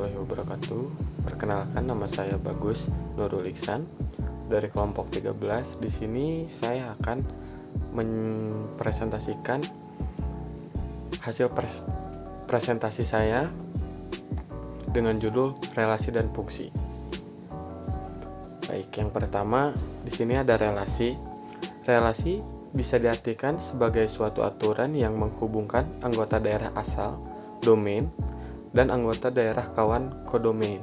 warahmatullahi wabarakatuh. Perkenalkan, nama saya Bagus Nurul Iksan dari kelompok 13. Di sini saya akan mempresentasikan hasil presentasi saya dengan judul relasi dan fungsi. Baik, yang pertama di sini ada relasi. Relasi bisa diartikan sebagai suatu aturan yang menghubungkan anggota daerah asal, domain, dan anggota daerah kawan kodomain.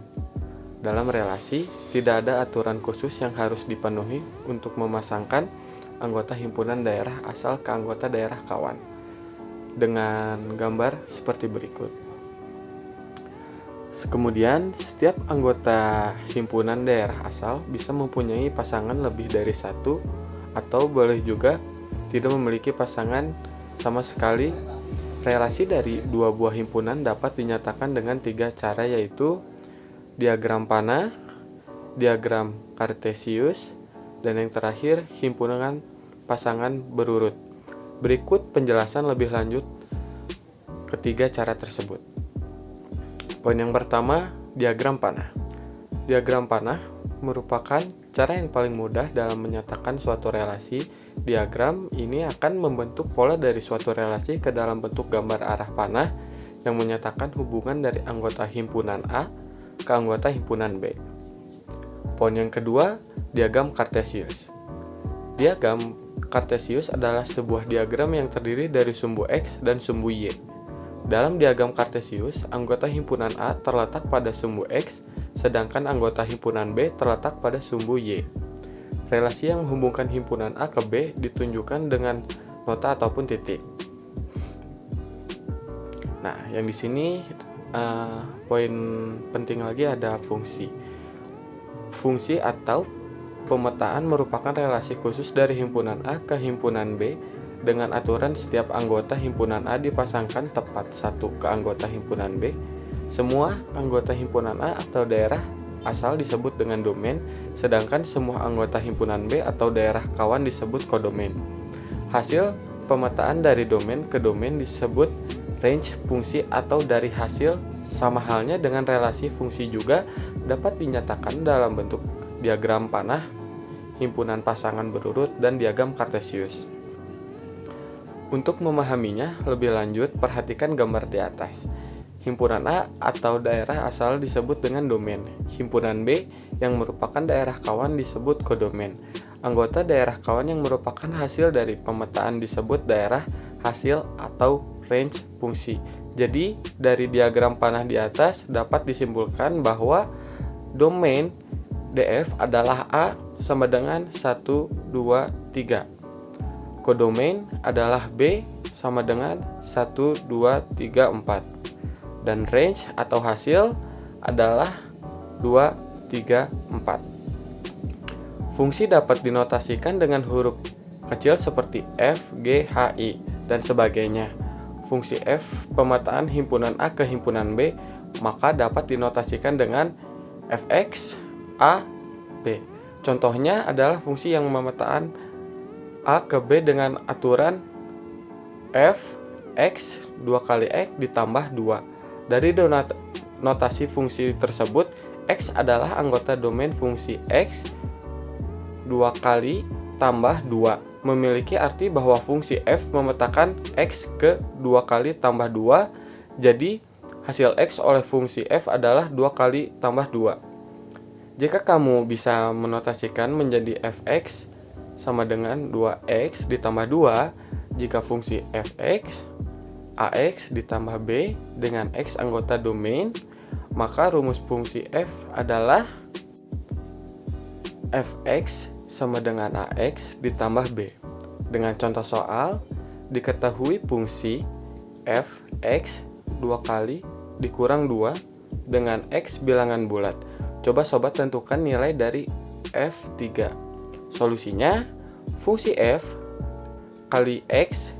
Dalam relasi, tidak ada aturan khusus yang harus dipenuhi untuk memasangkan anggota himpunan daerah asal ke anggota daerah kawan. Dengan gambar seperti berikut. Kemudian, setiap anggota himpunan daerah asal bisa mempunyai pasangan lebih dari satu atau boleh juga tidak memiliki pasangan sama sekali. Relasi dari dua buah himpunan dapat dinyatakan dengan tiga cara, yaitu diagram panah, diagram kartesius, dan yang terakhir himpunan pasangan berurut. Berikut penjelasan lebih lanjut ketiga cara tersebut. Poin yang pertama, diagram panah. Diagram panah merupakan cara yang paling mudah dalam menyatakan suatu relasi. Diagram ini akan membentuk pola dari suatu relasi ke dalam bentuk gambar arah panah yang menyatakan hubungan dari anggota himpunan A ke anggota himpunan B. Poin yang kedua, diagram kartesius. Diagram kartesius adalah sebuah diagram yang terdiri dari sumbu X dan sumbu Y. Dalam diagram kartesius, anggota himpunan A terletak pada sumbu X, sedangkan anggota himpunan B terletak pada sumbu Y. Relasi yang menghubungkan himpunan A ke B ditunjukkan dengan nota ataupun titik. Nah, yang di sini poin penting lagi ada fungsi. Fungsi atau pemetaan merupakan relasi khusus dari himpunan A ke himpunan B dengan aturan setiap anggota himpunan A dipasangkan tepat satu ke anggota himpunan B. Semua anggota himpunan A atau daerah asal disebut dengan domain, sedangkan semua anggota himpunan B atau daerah kawan disebut kodomain. Hasil pemetaan dari domain ke domain disebut range fungsi, atau dari hasil sama halnya dengan relasi fungsi juga dapat dinyatakan dalam bentuk diagram panah, himpunan pasangan berurut, dan diagram kartesius. Untuk memahaminya lebih lanjut, perhatikan gambar di atas. Himpunan A atau daerah asal disebut dengan domain. Himpunan B yang merupakan daerah kawan disebut kodomain. Anggota daerah kawan yang merupakan hasil dari pemetaan disebut daerah hasil atau range fungsi. Jadi, dari diagram panah di atas dapat disimpulkan bahwa domain DF adalah A sama dengan 1, 2, 3. Kodomain adalah B sama dengan 1, 2, 3, 4. Dan range atau hasil adalah 2, 3, 4. Fungsi dapat dinotasikan dengan huruf kecil seperti F, G, H, I, dan sebagainya. Fungsi F pemetaan himpunan A ke himpunan B maka dapat dinotasikan dengan Fx A, B. Contohnya adalah fungsi yang memetaan A ke B dengan aturan F, X, 2 kali X ditambah 2. Dari notasi fungsi tersebut, X adalah anggota domain fungsi X 2 kali tambah 2. Memiliki arti bahwa fungsi F memetakan X ke 2 kali tambah 2. Jadi, hasil X oleh fungsi F adalah 2 kali tambah 2. Jika kamu bisa menotasikan menjadi Fx sama dengan 2x ditambah 2, jika fungsi Fx Ax ditambah B dengan X anggota domain, maka rumus fungsi F adalah Fx sama dengan Ax ditambah B. Dengan contoh soal, diketahui fungsi Fx 2 kali dikurang 2 dengan X bilangan bulat. Coba sobat tentukan nilai dari F3. Solusinya, fungsi F kali X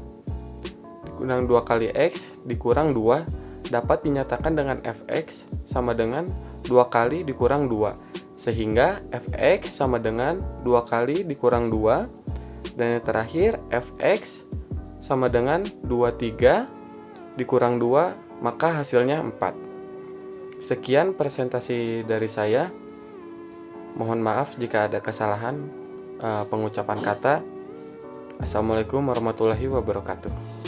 dikurang 2 kali X dikurang 2 dapat dinyatakan dengan Fx sama dengan 2 kali dikurang 2, sehingga Fx sama dengan 2 kali dikurang 2, dan yang terakhir Fx sama dengan 23 dikurang 2, maka hasilnya 4. Sekian presentasi dari saya. Mohon maaf jika ada kesalahan pengucapan kata. Assalamualaikum warahmatullahi wabarakatuh.